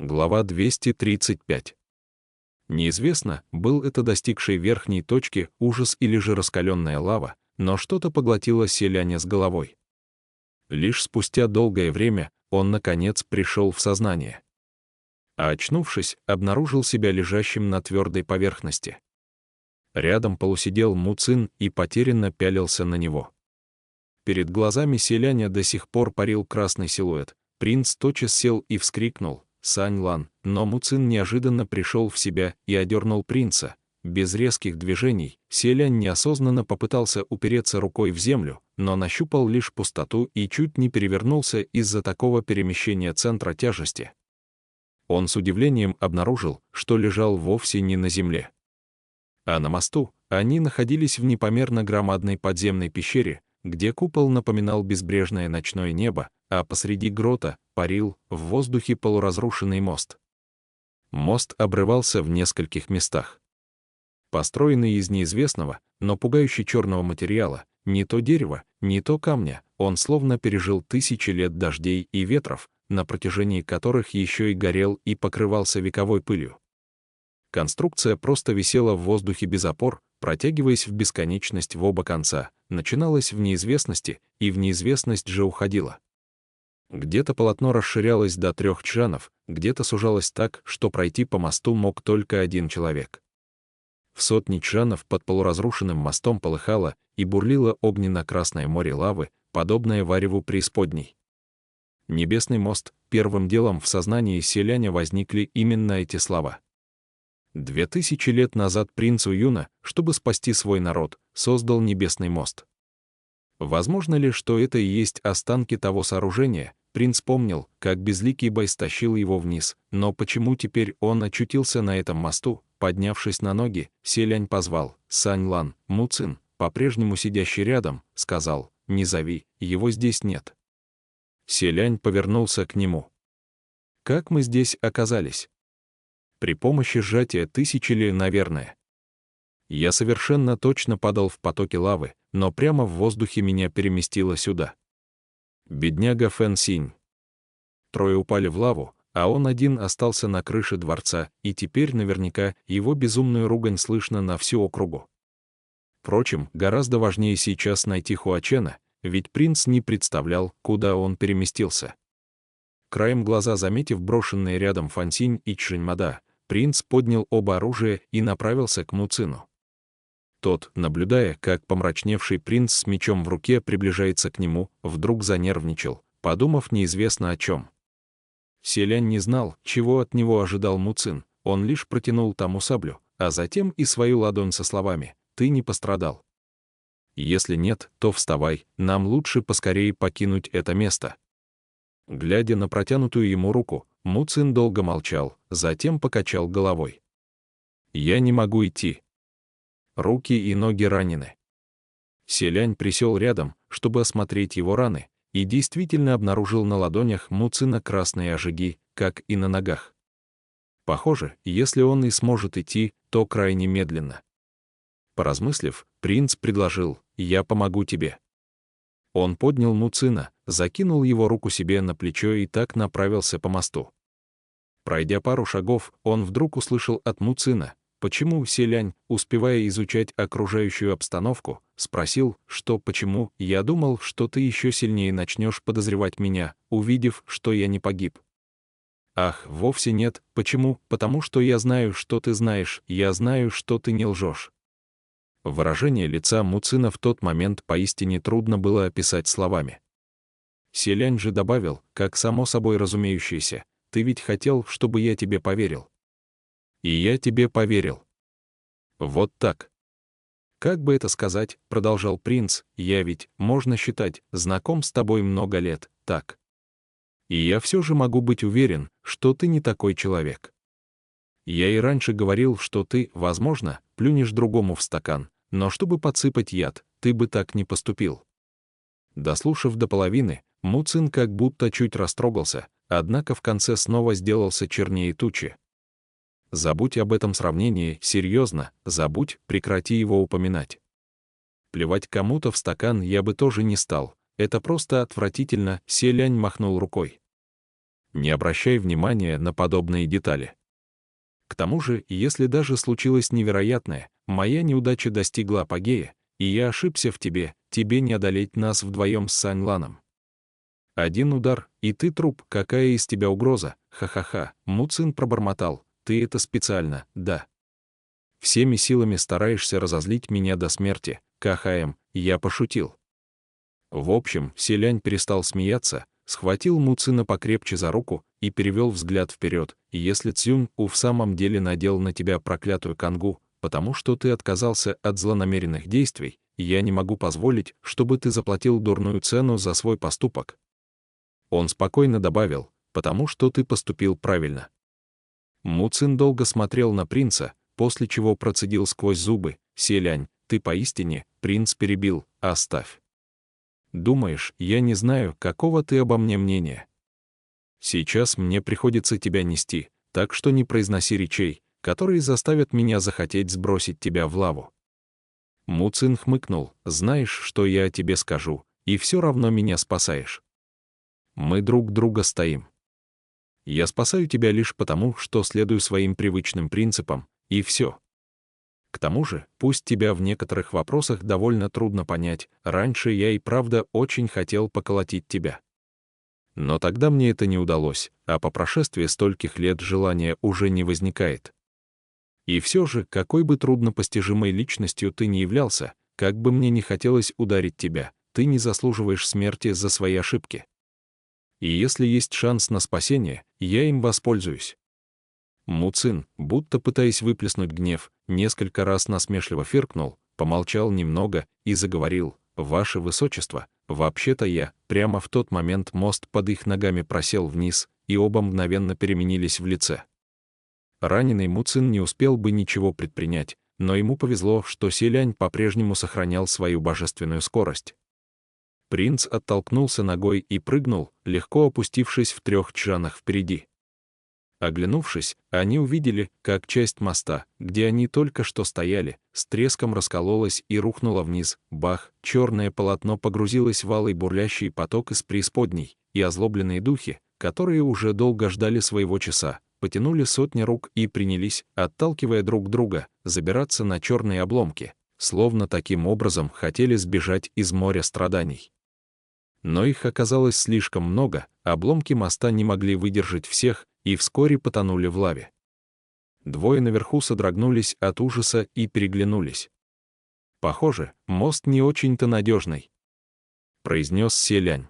Глава 235. Неизвестно, был это достигший верхней точки ужас или же раскаленная лава, но что-то поглотило селяня с головой. Лишь спустя долгое время он, наконец, пришел в сознание. А очнувшись, обнаружил себя лежащим на твердой поверхности. Рядом полусидел Муцин и потерянно пялился на него. Перед глазами селяня до сих пор парил красный силуэт. Принц тотчас сел и вскрикнул: «Сань Лан!», но Муцин неожиданно пришел в себя и одернул принца. Без резких движений селянь неосознанно попытался упереться рукой в землю, но нащупал лишь пустоту и чуть не перевернулся из-за такого перемещения центра тяжести. Он с удивлением обнаружил, что лежал вовсе не на земле. А на мосту они находились в непомерно громадной подземной пещере, где купол напоминал безбрежное ночное небо, а посреди грота парил в воздухе полуразрушенный мост. Мост обрывался в нескольких местах. Построенный из неизвестного, но пугающе черного материала, не то дерева, не то камня, он словно пережил тысячи лет дождей и ветров, на протяжении которых еще и горел и покрывался вековой пылью. Конструкция просто висела в воздухе без опор, протягиваясь в бесконечность в оба конца, начиналась в неизвестности, и в неизвестность же уходила. Где-то полотно расширялось до 3 чжанов, где-то сужалось так, что пройти по мосту мог только один человек. В сотни чжанов под полуразрушенным мостом полыхало и бурлило огненно-красное море лавы, подобное вареву преисподней. Небесный мост, первым делом в сознании селяня возникли именно эти слова. 2000 лет назад принц Уюна, чтобы спасти свой народ, создал небесный мост. Возможно ли, что это и есть останки того сооружения? Принц помнил, как безликий бой стащил его вниз, но почему теперь он очутился на этом мосту? Поднявшись на ноги, селянь позвал: «Сань Лан!». Муцин, по-прежнему сидящий рядом, сказал: «Не зови, его здесь нет». Селянь повернулся к нему. «Как мы здесь оказались?» «При помощи сжатия тысячи ли, наверное. Я совершенно точно падал в потоке лавы, но прямо в воздухе меня переместило сюда». Бедняга Фэн Синь. Трое упали в лаву, а он один остался на крыше дворца, и теперь наверняка его безумную ругань слышно на всю округу. Впрочем, гораздо важнее сейчас найти Хуачена, ведь принц не представлял, куда он переместился. Краем глаза заметив брошенные рядом Фансинь и Чжэньмада, принц поднял оба оружия и направился к Муцину. Тот, наблюдая, как помрачневший принц с мечом в руке приближается к нему, вдруг занервничал, подумав неизвестно о чем. Селянь не знал, чего от него ожидал Муцин, он лишь протянул тому саблю, а затем и свою ладонь со словами: «Ты не пострадал? Если нет, то вставай, нам лучше поскорее покинуть это место». Глядя на протянутую ему руку, Муцин долго молчал, затем покачал головой. «Я не могу идти. Руки и ноги ранены». Селянь присел рядом, чтобы осмотреть его раны, и действительно обнаружил на ладонях Муцина красные ожоги, как и на ногах. Похоже, если он и сможет идти, то крайне медленно. Поразмыслив, принц предложил: «Я помогу тебе». Он поднял Муцина, закинул его руку себе на плечо и так направился по мосту. Пройдя пару шагов, он вдруг услышал от Муцина: «Почему, селянь?» Успевая изучать окружающую обстановку, спросил, что «почему?» «Я думал, что ты еще сильнее начнешь подозревать меня, увидев, что я не погиб». «Ах, вовсе нет. Почему? Потому что я знаю, что ты знаешь, я знаю, что ты не лжешь». Выражение лица Муцина в тот момент поистине трудно было описать словами. Селянь же добавил, как само собой разумеющееся: «Ты ведь хотел, чтобы я тебе поверил». «И я тебе поверил». «Вот так». «Как бы это сказать?» — продолжал принц, «я ведь, можно считать, знаком с тобой много лет, так? И я все же могу быть уверен, что ты не такой человек. Я и раньше говорил, что ты, возможно, плюнешь другому в стакан, но чтобы подсыпать яд, ты бы так не поступил». Дослушав до половины, Муцин как будто чуть растрогался, однако в конце снова сделался чернее тучи. «Забудь об этом сравнении, серьезно, забудь, прекрати его упоминать. Плевать кому-то в стакан я бы тоже не стал, это просто отвратительно», — селянь махнул рукой. Не обращай внимания на подобные детали. К тому же, если даже случилось невероятное, моя неудача достигла апогея, и я ошибся в тебе, тебе не одолеть нас вдвоем с Саньланом. Один удар, и ты труп, какая из тебя угроза, ха-ха-ха, Му Цин пробормотал, ты это специально, да. Всеми силами стараешься разозлить меня до смерти, КХМ, я пошутил. В общем, Селянь перестал смеяться, схватил Му Цина покрепче за руку и перевел взгляд вперед. Если Цюнь-У в самом деле надел на тебя проклятую кангу, потому что ты отказался от злонамеренных действий, я не могу позволить, чтобы ты заплатил дурную цену за свой поступок. Он спокойно добавил, потому что ты поступил правильно. Му Цин долго смотрел на принца, после чего процедил сквозь зубы, «Селянь, ты поистине, принц перебил, оставь. Думаешь, я не знаю, какого ты обо мне мнения? Сейчас мне приходится тебя нести, так что не произноси речей, которые заставят меня захотеть сбросить тебя в лаву». Му Цин хмыкнул, «Знаешь, что я о тебе скажу, и все равно меня спасаешь. Мы друг друга стоим. Я спасаю тебя лишь потому, что следую своим привычным принципам, и все. К тому же, пусть тебя в некоторых вопросах довольно трудно понять, раньше я и правда очень хотел поколотить тебя. Но тогда мне это не удалось, а по прошествии стольких лет желания уже не возникает. И все же, какой бы труднопостижимой личностью ты ни являлся, как бы мне не хотелось ударить тебя, ты не заслуживаешь смерти за свои ошибки. И если есть шанс на спасение, я им воспользуюсь». Му Цин, будто пытаясь выплеснуть гнев, несколько раз насмешливо фыркнул, помолчал немного и заговорил, «Ваше Высочество, вообще-то я». Прямо в тот момент мост под их ногами просел вниз, и оба мгновенно переменились в лице. Раненый Му Цин не успел бы ничего предпринять, но ему повезло, что Селянь по-прежнему сохранял свою божественную скорость. Принц оттолкнулся ногой и прыгнул, легко опустившись в 3 чжанах впереди. Оглянувшись, они увидели, как часть моста, где они только что стояли, с треском раскололась и рухнула вниз. Бах! Черное полотно погрузилось в алый бурлящий поток из преисподней, и озлобленные духи, которые уже долго ждали своего часа, потянули сотни рук и принялись, отталкивая друг друга, забираться на черные обломки, словно таким образом хотели сбежать из моря страданий. Но их оказалось слишком много, обломки моста не могли выдержать всех и вскоре потонули в лаве. Двое наверху содрогнулись от ужаса и переглянулись. «Похоже, мост не очень-то надежный», — произнес Селянь.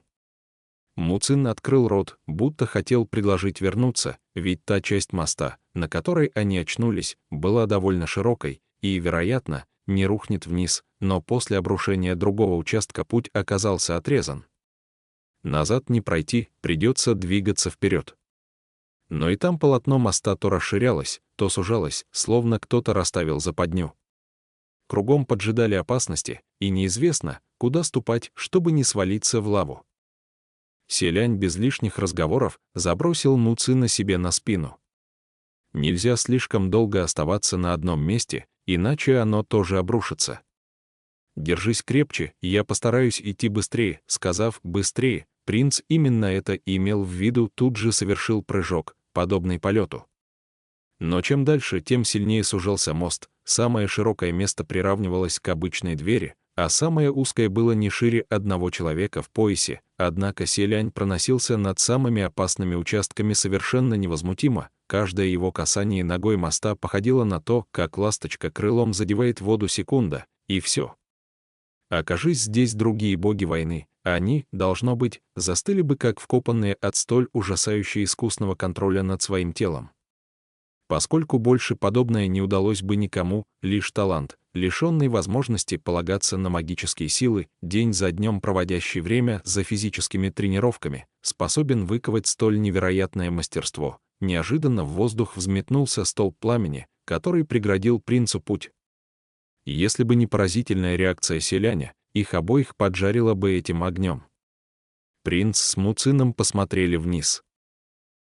Му Цин открыл рот, будто хотел предложить вернуться, ведь та часть моста, на которой они очнулись, была довольно широкой и, вероятно, не рухнет вниз, но после обрушения другого участка путь оказался отрезан. Назад не пройти, придется двигаться вперед. Но и там полотно моста то расширялось, то сужалось, словно кто-то расставил западню. Кругом поджидали опасности, и неизвестно, куда ступать, чтобы не свалиться в лаву. Селянь без лишних разговоров забросил Му Цина себе на спину. Нельзя слишком долго оставаться на одном месте, иначе оно тоже обрушится. «Держись крепче, я постараюсь идти быстрее», сказав «быстрее», принц именно это и имел в виду, тут же совершил прыжок, подобный полету. Но чем дальше, тем сильнее сужался мост, самое широкое место приравнивалось к обычной двери, а самое узкое было не шире одного человека в поясе, однако Селянь проносился над самыми опасными участками совершенно невозмутимо, каждое его касание ногой моста походило на то, как ласточка крылом задевает воду секунда, и все. Окажись здесь другие боги войны, они, должно быть, застыли бы как вкопанные от столь ужасающе искусного контроля над своим телом. Поскольку больше подобное не удалось бы никому, лишь талант, лишенный возможности полагаться на магические силы, день за днем проводящий время за физическими тренировками, способен выковать столь невероятное мастерство. Неожиданно в воздух взметнулся столб пламени, который преградил принцу путь. Если бы не поразительная реакция Селяня, их обоих поджарило бы этим огнем. Принц с Му Цином посмотрели вниз.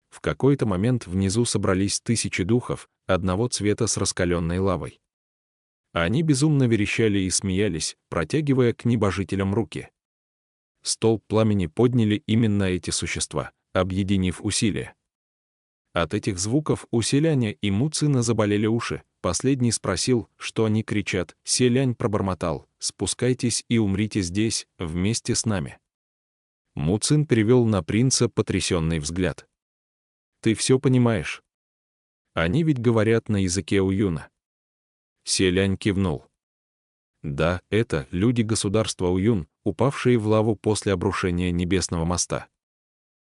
В какой-то момент внизу собрались тысячи духов, одного цвета с раскаленной лавой. Они безумно верещали и смеялись, протягивая к небожителям руки. Столб пламени подняли именно эти существа, объединив усилия. От этих звуков у Селяня и Муцина заболели уши. Последний спросил, что они кричат. Селянь пробормотал: «Спускайтесь и умрите здесь, вместе с нами». Муцин перевел на принца потрясенный взгляд. «Ты все понимаешь? Они ведь говорят на языке Уюна». Селянь кивнул. «Да, это люди государства Уюн, упавшие в лаву после обрушения небесного моста.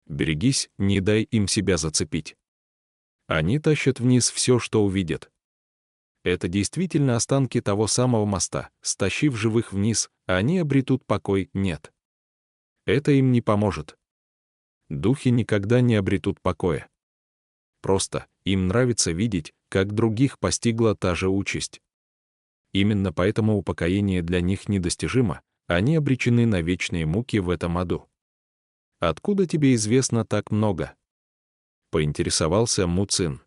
Берегись, не дай им себя зацепить. Они тащат вниз все, что увидят. Это действительно останки того самого моста. Стащив живых вниз, они обретут покой, нет. Это им не поможет. Духи никогда не обретут покоя. Просто им нравится видеть, как других постигла та же участь. Именно поэтому упокоение для них недостижимо, они обречены на вечные муки в этом аду». «Откуда тебе известно так много?» — поинтересовался Муцин.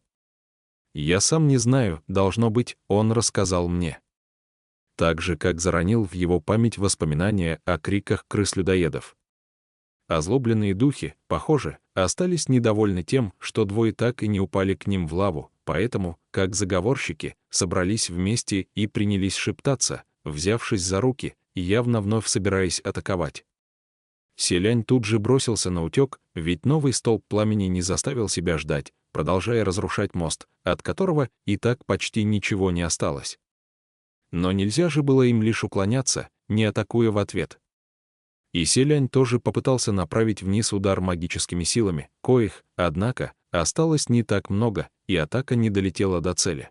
«Я сам не знаю, должно быть, он рассказал мне». Так же, как заронил в его память воспоминания о криках крыс-людоедов. Озлобленные духи, похоже, остались недовольны тем, что двое так и не упали к ним в лаву, поэтому, как заговорщики, собрались вместе и принялись шептаться, взявшись за руки, явно вновь собираясь атаковать. Селянь тут же бросился на утек, ведь новый столб пламени не заставил себя ждать, продолжая разрушать мост, от которого и так почти ничего не осталось. Но нельзя же было им лишь уклоняться, не атакуя в ответ. И Селянь тоже попытался направить вниз удар магическими силами, коих, однако, осталось не так много, и атака не долетела до цели.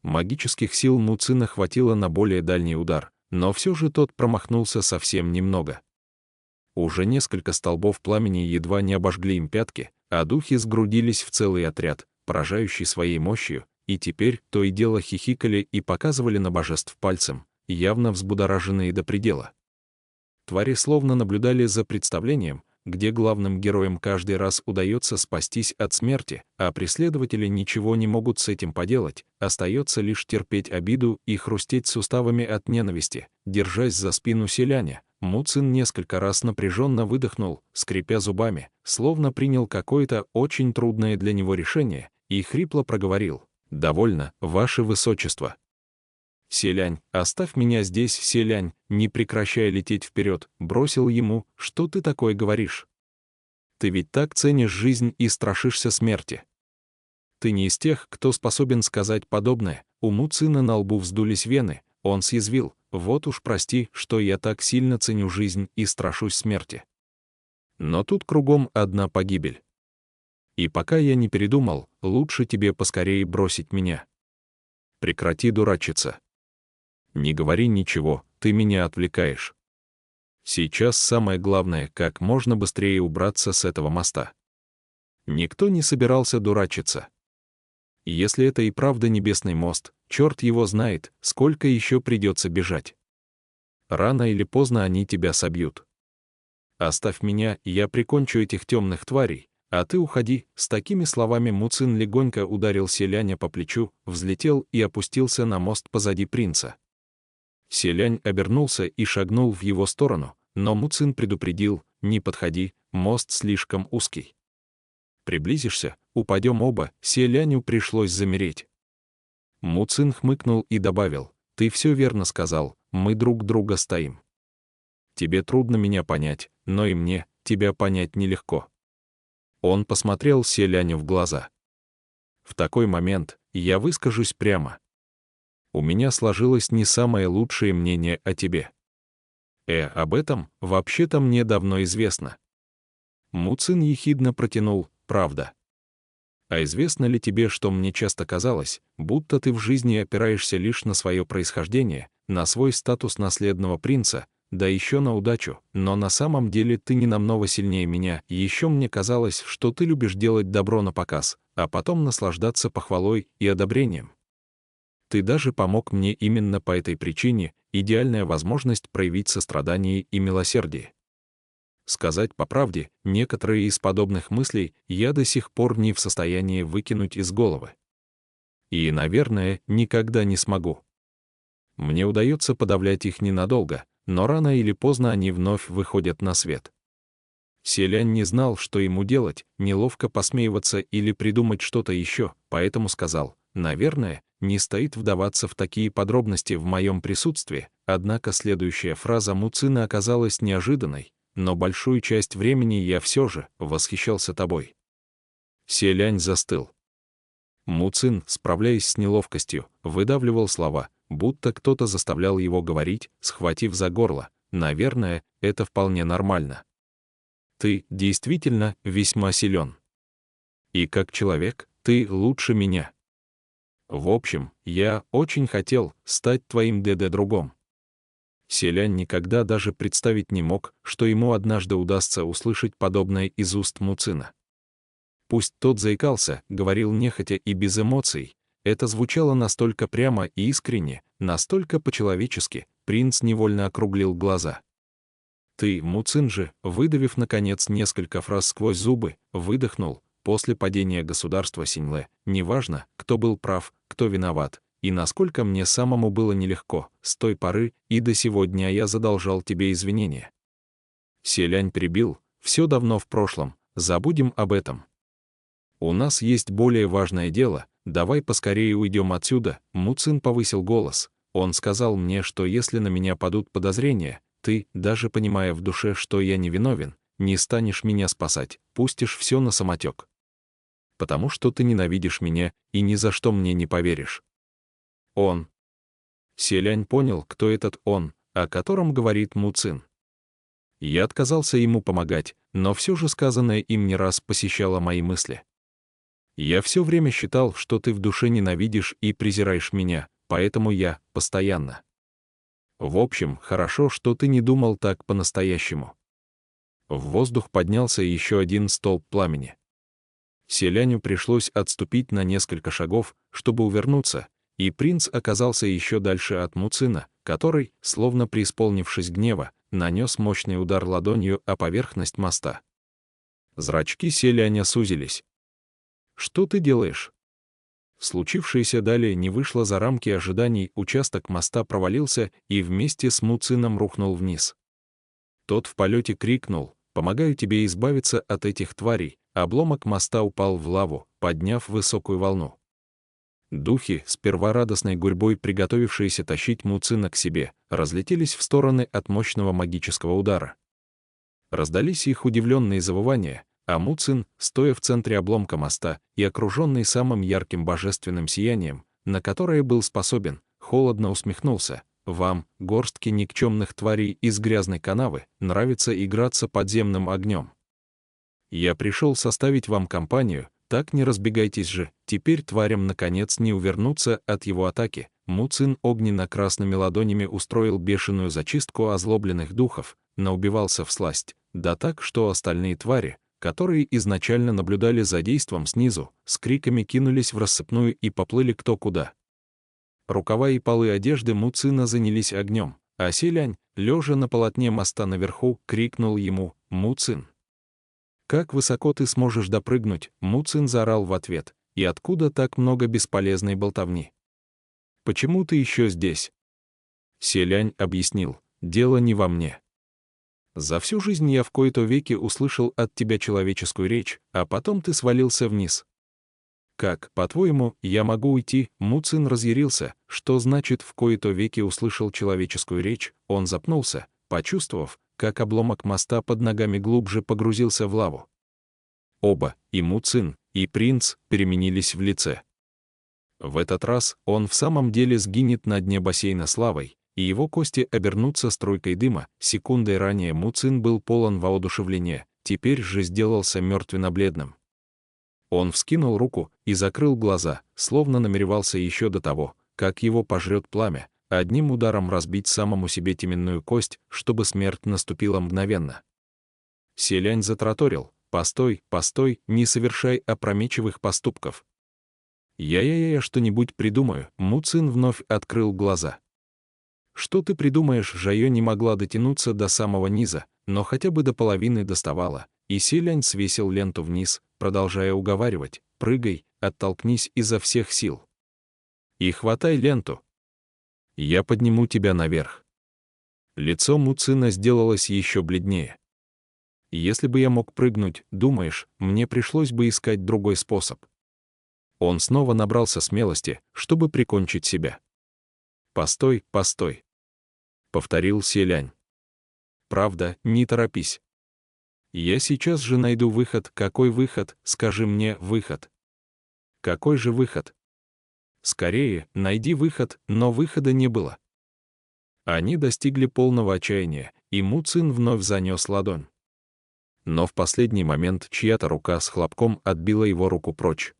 Магических сил Муцина хватило на более дальний удар, но все же тот промахнулся совсем немного. Уже несколько столбов пламени едва не обожгли им пятки, а духи сгрудились в целый отряд, поражающий своей мощью, и теперь то и дело хихикали и показывали на божеств пальцем, явно взбудораженные до предела. Твари словно наблюдали за представлением, где главным героям каждый раз удается спастись от смерти, а преследователи ничего не могут с этим поделать, остается лишь терпеть обиду и хрустеть суставами от ненависти. Держась за спину Селяня, Муцин несколько раз напряженно выдохнул, скрипя зубами, словно принял какое-то очень трудное для него решение, и хрипло проговорил: «Довольно, ваше высочество». «Селянь, оставь меня здесь, Селянь», не прекращая лететь вперед, бросил ему: «Что ты такое говоришь? Ты ведь так ценишь жизнь и страшишься смерти. Ты не из тех, кто способен сказать подобное». У Муцина на лбу вздулись вены, он съязвил: «Вот уж прости, что я так сильно ценю жизнь и страшусь смерти. Но тут кругом одна погибель. И пока я не передумал, лучше тебе поскорее бросить меня. Прекрати дурачиться. Не говори ничего, ты меня отвлекаешь. Сейчас самое главное, как можно быстрее убраться с этого моста». Никто не собирался дурачиться. Если это и правда небесный мост, черт его знает, сколько еще придется бежать. Рано или поздно они тебя собьют. Оставь меня, я прикончу этих темных тварей, а ты уходи». С такими словами Муцин легонько ударил Селяня по плечу, взлетел и опустился на мост позади принца. Селянь обернулся и шагнул в его сторону, но Муцин предупредил: «Не подходи, мост слишком узкий. Приблизишься, упадем оба». Селяню пришлось замереть. Муцин хмыкнул и добавил: «Ты все верно сказал, мы друг друга стоим. Тебе трудно меня понять, но и мне тебя понять нелегко». Он посмотрел Селяню в глаза. «В такой момент я выскажусь прямо. У меня сложилось не самое лучшее мнение о тебе. Об этом вообще-то мне давно известно». Муцин ехидно протянул: «Правда. А известно ли тебе, что мне часто казалось, будто ты в жизни опираешься лишь на свое происхождение, на свой статус наследного принца, да еще на удачу, но на самом деле ты не намного сильнее меня. Еще мне казалось, что ты любишь делать добро на показ, а потом наслаждаться похвалой и одобрением. Ты даже помог мне именно по этой причине, идеальная возможность проявить сострадание и милосердие. Сказать по правде, некоторые из подобных мыслей я до сих пор не в состоянии выкинуть из головы. И, наверное, никогда не смогу. Мне удается подавлять их ненадолго, но рано или поздно они вновь выходят на свет». Селянь не знал, что ему делать, неловко посмеиваться или придумать что-то еще, поэтому сказал: «Наверное, не стоит вдаваться в такие подробности в моем присутствии». Однако следующая фраза Муцина оказалась неожиданной: «Но большую часть времени я все же восхищался тобой». Селянь застыл. Муцин, справляясь с неловкостью, выдавливал слова, будто кто-то заставлял его говорить, схватив за горло. «Наверное, это вполне нормально. Ты действительно весьма силен. И как человек, ты лучше меня. В общем, я очень хотел стать твоим ДД-другом». Селянь никогда даже представить не мог, что ему однажды удастся услышать подобное из уст Муцина. Пусть тот заикался, говорил нехотя и без эмоций, это звучало настолько прямо и искренне, настолько по-человечески, принц невольно округлил глаза. «Ты, Муцин же», выдавив, наконец, несколько фраз сквозь зубы, выдохнул: «После падения государства Синьлэ, неважно, кто был прав, кто виноват, и насколько мне самому было нелегко, с той поры и до сегодня я задолжал тебе извинения». Селянь перебил: «Все давно в прошлом, забудем об этом. У нас есть более важное дело, давай поскорее уйдем отсюда». Муцин повысил голос. «Он сказал мне, что если на меня падут подозрения, ты, даже понимая в душе, что я невиновен, не станешь меня спасать, пустишь все на самотек. Потому что ты ненавидишь меня и ни за что мне не поверишь». Он. Селянь понял, кто этот он, о котором говорит Муцин. Я отказался ему помогать, но все же сказанное им не раз посещало мои мысли. Я все время считал, что ты в душе ненавидишь и презираешь меня, поэтому я постоянно. В общем, хорошо, что ты не думал так по-настоящему». В воздух поднялся еще один столб пламени. Селяню пришлось отступить на несколько шагов, чтобы увернуться, и принц оказался еще дальше от Муцина, который, словно преисполнившись гнева, нанес мощный удар ладонью о поверхность моста. Зрачки Селяня сузились. «Что ты делаешь?» Случившееся далее не вышло за рамки ожиданий, участок моста провалился и вместе с Муцином рухнул вниз. Тот в полете крикнул: «Помогаю тебе избавиться от этих тварей». Обломок моста упал в лаву, подняв высокую волну. Духи, сперва радостной гурьбой приготовившиеся тащить Муцина к себе, разлетелись в стороны от мощного магического удара. Раздались их удивленные завывания, а Муцин, стоя в центре обломка моста и окруженный самым ярким божественным сиянием, на которое был способен, холодно усмехнулся: «Вам, горстки никчемных тварей из грязной канавы, нравится играться подземным огнем. Я пришел составить вам компанию, так не разбегайтесь же, теперь тварям наконец не увернуться от его атаки». Муцин огненно-красными ладонями устроил бешеную зачистку озлобленных духов, наубивался всласть, да так, что остальные твари, которые изначально наблюдали за действом снизу, с криками кинулись в рассыпную и поплыли кто куда. Рукава и полы одежды Муцина занялись огнем, а Селянь, лежа на полотне моста наверху, крикнул ему: «Муцин, как высоко ты сможешь допрыгнуть?» Муцин заорал в ответ: «И откуда так много бесполезной болтовни? Почему ты еще здесь?» Селянь объяснил: «Дело не во мне. За всю жизнь я в кои-то веки услышал от тебя человеческую речь, а потом ты свалился вниз. Как, по-твоему, я могу уйти?» Муцин разъярился. Что значит «в кои-то веки услышал человеческую речь»? Он запнулся, почувствовав, как обломок моста под ногами глубже погрузился в лаву. Оба, и Муцин, и принц, переменились в лице. В этот раз он в самом деле сгинет на дне бассейна с лавой, и его кости обернутся струйкой дыма. Секундой ранее Муцин был полон воодушевления, теперь же сделался мертвенно-бледным. Он вскинул руку и закрыл глаза, словно намеревался еще до того, как его пожрет пламя, одним ударом разбить самому себе теменную кость, чтобы смерть наступила мгновенно. Селянь затраторил: «Постой, постой, не совершай опрометчивых поступков. Я что-нибудь придумаю». Муцин вновь открыл глаза. «Что ты придумаешь?» Жайо не могла дотянуться до самого низа, но хотя бы до половины доставала, и Селянь свесил ленту вниз, продолжая уговаривать: «Прыгай, оттолкнись изо всех сил. И хватай ленту. Я подниму тебя наверх». Лицо Муцина сделалось еще бледнее. Если бы я мог прыгнуть, думаешь, мне пришлось бы искать другой способ. Он снова набрался смелости, чтобы прикончить себя. «Постой, постой», — повторил Селянь. «Правда, не торопись. Я сейчас же найду выход». «Какой выход? Скажи мне выход». «Какой же выход?» «Скорее, найди выход», но выхода не было. Они достигли полного отчаяния, и Му Цин вновь занес ладонь. Но в последний момент чья-то рука с хлопком отбила его руку прочь.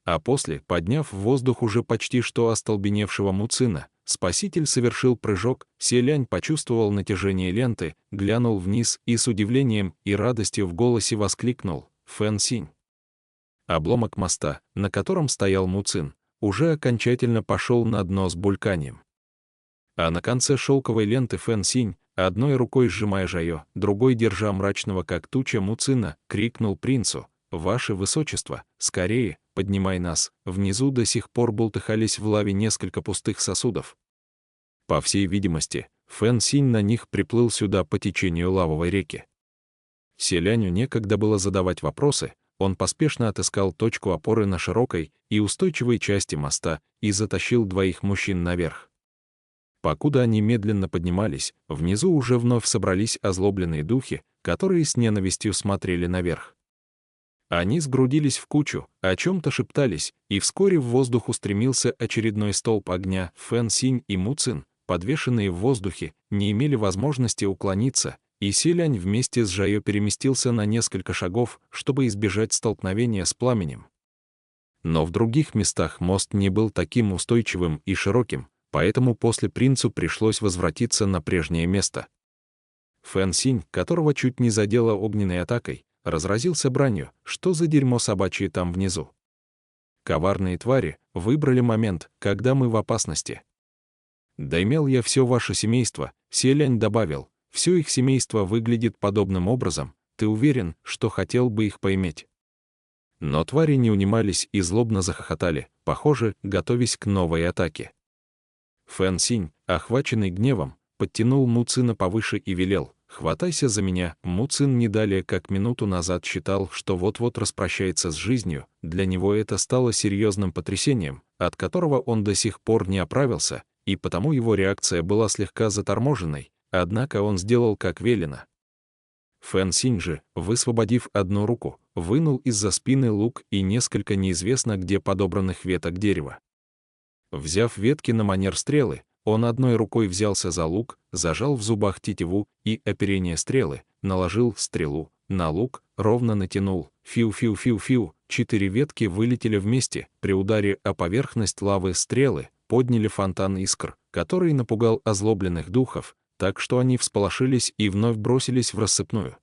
А после, подняв в воздух уже почти что остолбеневшего Му Цина, спаситель совершил прыжок. Селянь почувствовал натяжение ленты, глянул вниз и с удивлением и радостью в голосе воскликнул: «Фэн Синь!». Обломок моста, на котором стоял Му Цин, уже окончательно пошел на дно с бульканием. А на конце шелковой ленты Фэн Синь, одной рукой сжимая жайо, другой держа мрачного как туча Му Цина, крикнул принцу: «Ваше высочество, скорее, поднимай нас!». Внизу до сих пор бултыхались в лаве несколько пустых сосудов. По всей видимости, Фэн Синь на них приплыл сюда по течению лавовой реки. Селяню некогда было задавать вопросы, он поспешно отыскал точку опоры на широкой и устойчивой части моста и затащил двоих мужчин наверх. Покуда они медленно поднимались, внизу уже вновь собрались озлобленные духи, которые с ненавистью смотрели наверх. Они сгрудились в кучу, о чем-то шептались, и вскоре в воздух устремился очередной столб огня. Фэн Синь и Му Цин, подвешенные в воздухе, не имели возможности уклониться, и Селянь вместе с Жайо переместился на несколько шагов, чтобы избежать столкновения с пламенем. Но в других местах мост не был таким устойчивым и широким, поэтому после принцу пришлось возвратиться на прежнее место. Фэн Синь, которого чуть не задело огненной атакой, разразился бранью: «Что за дерьмо собачье там внизу? Коварные твари выбрали момент, когда мы в опасности. Да имел я все ваше семейство», — Селянь добавил, «все их семейство выглядит подобным образом, ты уверен, что хотел бы их поиметь?» Но твари не унимались и злобно захохотали, похоже, готовясь к новой атаке. Фэн Синь, охваченный гневом, подтянул Му Цина повыше и велел: «Хватайся за меня». Му Цин не далее как минуту назад считал, что вот-вот распрощается с жизнью, для него это стало серьезным потрясением, от которого он до сих пор не оправился, и потому его реакция была слегка заторможенной, однако он сделал как велено. Фэн Синь же, высвободив одну руку, вынул из-за спины лук и несколько неизвестно где подобранных веток дерева. Взяв ветки на манер стрелы, он одной рукой взялся за лук, зажал в зубах тетиву и оперение стрелы, наложил стрелу на лук, ровно натянул. Фиу-фиу-фиу-фиу, 4 ветки вылетели вместе, при ударе о поверхность лавы стрелы подняли фонтан искр, который напугал озлобленных духов, так что они всполошились и вновь бросились в рассыпную.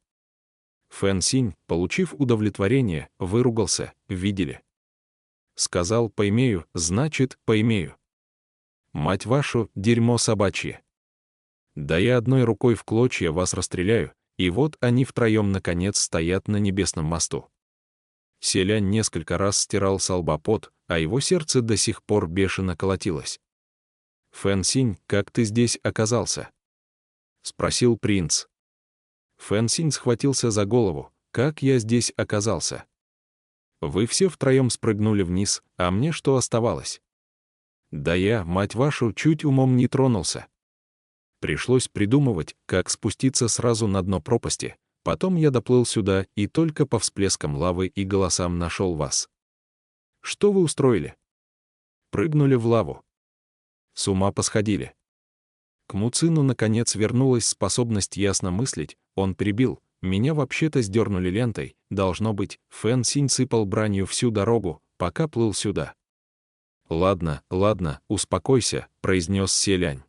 Фэн Синь, получив удовлетворение, выругался: «Видели? Сказал, поимею, значит, поимею. Мать вашу, дерьмо собачье. Да я одной рукой в клочья вас расстреляю», и вот они втроем наконец стоят на небесном мосту. Селянь несколько раз стирал со лба пот, а его сердце до сих пор бешено колотилось. «Фэн Синь, как ты здесь оказался?» — спросил принц. Фэн Синь схватился за голову: «Как я здесь оказался? Вы все втроем спрыгнули вниз, а мне что оставалось? Да я, мать вашу, чуть умом не тронулся. Пришлось придумывать, как спуститься сразу на дно пропасти. Потом я доплыл сюда и только по всплескам лавы и голосам нашел вас. Что вы устроили? Прыгнули в лаву. С ума посходили». К Му Цину наконец вернулась способность ясно мыслить, он перебил: «Меня вообще-то сдернули лентой, должно быть». Фэн Синь сыпал бранью всю дорогу, пока плыл сюда. «Ладно, ладно, успокойся», — произнес Селянь.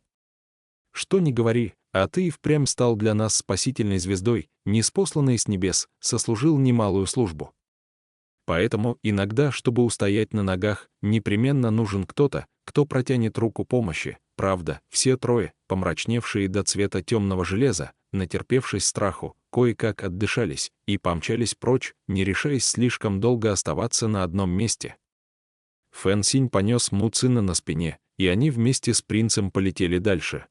«Что ни говори, а ты и впрямь стал для нас спасительной звездой, ниспосланной с небес, сослужил немалую службу. Поэтому иногда, чтобы устоять на ногах, непременно нужен кто-то, кто протянет руку помощи». Правда, все трое, помрачневшие до цвета темного железа, натерпевшись страху, кое-как отдышались и помчались прочь, не решаясь слишком долго оставаться на одном месте. Фэн Синь понес Му Цина на спине, и они вместе с принцем полетели дальше.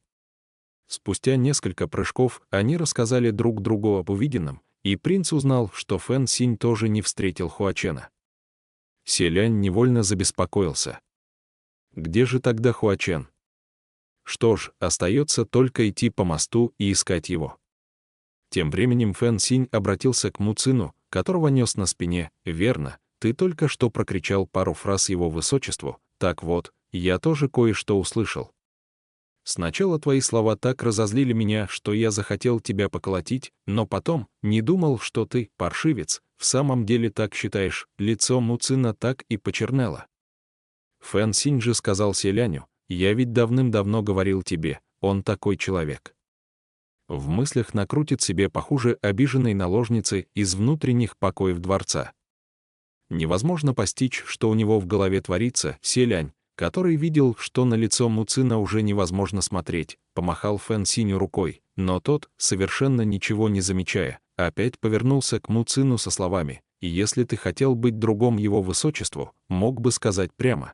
Спустя несколько прыжков они рассказали друг другу об увиденном, и принц узнал, что Фэн Синь тоже не встретил Хуачена. Селянь невольно забеспокоился. Где же тогда Хуачен? Что ж, остается только идти по мосту и искать его. Тем временем Фэн Синь обратился к Му Цину, которого нес на спине. «Верно, ты только что прокричал пару фраз его высочеству. Так вот, я тоже кое-что услышал. Сначала твои слова так разозлили меня, что я захотел тебя поколотить, но потом не думал, что ты, паршивец, в самом деле так считаешь». Лицо Му Цина так и почернело. Фэн Синь же сказал селяню: «Я ведь давным-давно говорил тебе, он такой человек. В мыслях накрутит себе похуже обиженной наложницы из внутренних покоев дворца. Невозможно постичь, что у него в голове творится». Селянь, который видел, что на лицо Му Цина уже невозможно смотреть, помахал Фэн Синю рукой, но тот, совершенно ничего не замечая, опять повернулся к Му Цину со словами: «И если ты хотел быть другом его высочеству, мог бы сказать прямо.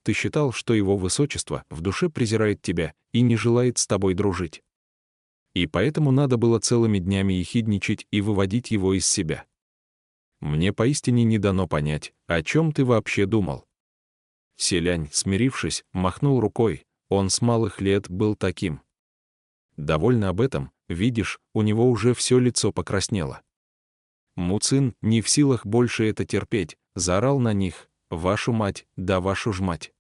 Ты считал, что его высочество в душе презирает тебя и не желает с тобой дружить. И поэтому надо было целыми днями ехидничать и выводить его из себя. Мне поистине не дано понять, о чем ты вообще думал». Селянь, смирившись, махнул рукой. Он с малых лет был таким. Довольно об этом, видишь, у него уже все лицо покраснело. Му Цин, не в силах больше это терпеть, заорал на них: «Вашу мать, да вашу ж мать!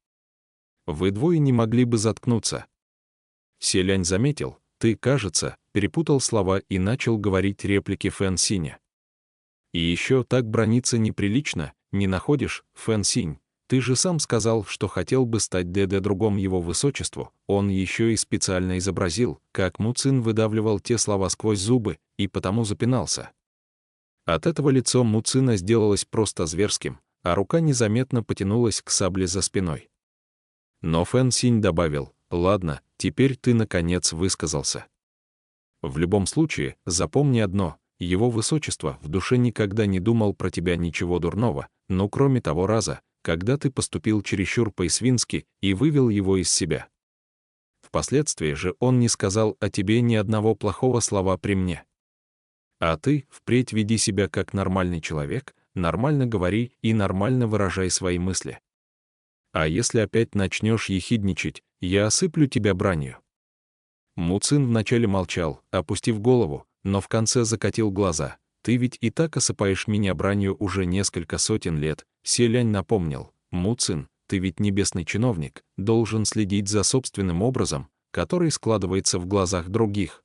Вы двое не могли бы заткнуться?» Селянь заметил: «Ты, кажется, перепутал слова и начал говорить реплики Фэн Синя. И еще так браниться неприлично, не находишь, Фэн Синь? Ты же сам сказал, что хотел бы стать ДД другом его высочеству». Он еще и специально изобразил, как Му Цин выдавливал те слова сквозь зубы, и потому запинался. От этого лицо Му Цина сделалось просто зверским, а рука незаметно потянулась к сабле за спиной. Но Фэн Синь добавил: «Ладно, теперь ты наконец высказался. В любом случае, запомни одно: его высочество в душе никогда не думал про тебя ничего дурного, но кроме того раза, когда ты поступил чересчур по-свински и вывел его из себя. Впоследствии же он не сказал о тебе ни одного плохого слова при мне. А ты впредь веди себя как нормальный человек, нормально говори и нормально выражай свои мысли. А если опять начнешь ехидничать, я осыплю тебя бранью». Му Цин вначале молчал, опустив голову, но в конце закатил глаза. «Ты ведь и так осыпаешь меня бранью уже несколько сотен лет». Селянь напомнил: «Му Цин, ты ведь небесный чиновник, должен следить за собственным образом, который складывается в глазах других.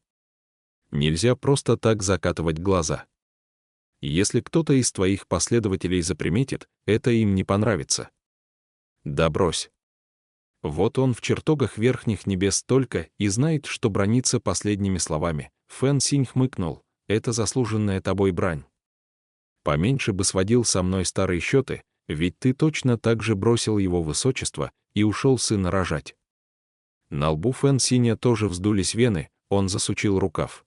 Нельзя просто так закатывать глаза. Если кто-то из твоих последователей заприметит, это им не понравится. Да брось. Вот он в чертогах верхних небес только и знает, что бранится последними словами». Фэн Синь хмыкнул: «Это заслуженная тобой брань. Поменьше бы сводил со мной старые счеты, ведь ты точно так же бросил его высочество и ушел сына рожать». На лбу Фэн Синя тоже вздулись вены, он засучил рукав.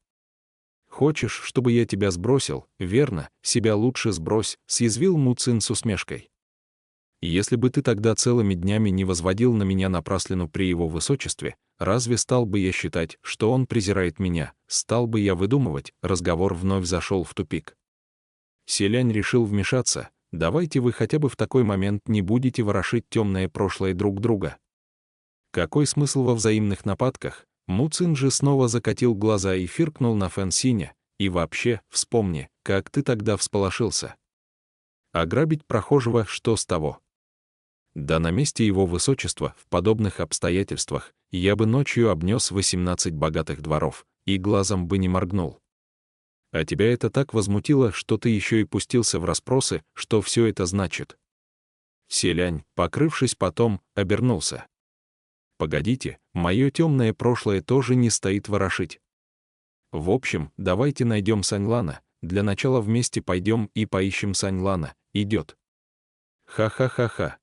«Хочешь, чтобы я тебя сбросил? Верно, себя лучше сбрось», — съязвил Му Цин с усмешкой. «Если бы ты тогда целыми днями не возводил на меня напраслину при его высочестве, разве стал бы я считать, что он презирает меня? Стал бы я выдумывать?» Разговор вновь зашел в тупик. Селянь решил вмешаться: «Давайте вы хотя бы в такой момент не будете ворошить темное прошлое друг друга. Какой смысл во взаимных нападках?» Му Цин же снова закатил глаза и фыркнул на Фэн Синя: «И вообще, вспомни, как ты тогда всполошился. Ограбить прохожего, что с того? Да на месте его высочества в подобных обстоятельствах я бы ночью обнес 18 богатых дворов и глазом бы не моргнул. А тебя это так возмутило, что ты еще и пустился в расспросы, что все это значит». Селянь, покрывшись потом, обернулся. «Погодите, мое темное прошлое тоже не стоит ворошить. В общем, давайте найдем Саньлана, для начала вместе пойдем и поищем Саньлана». «Идет». «Ха-ха-ха-ха».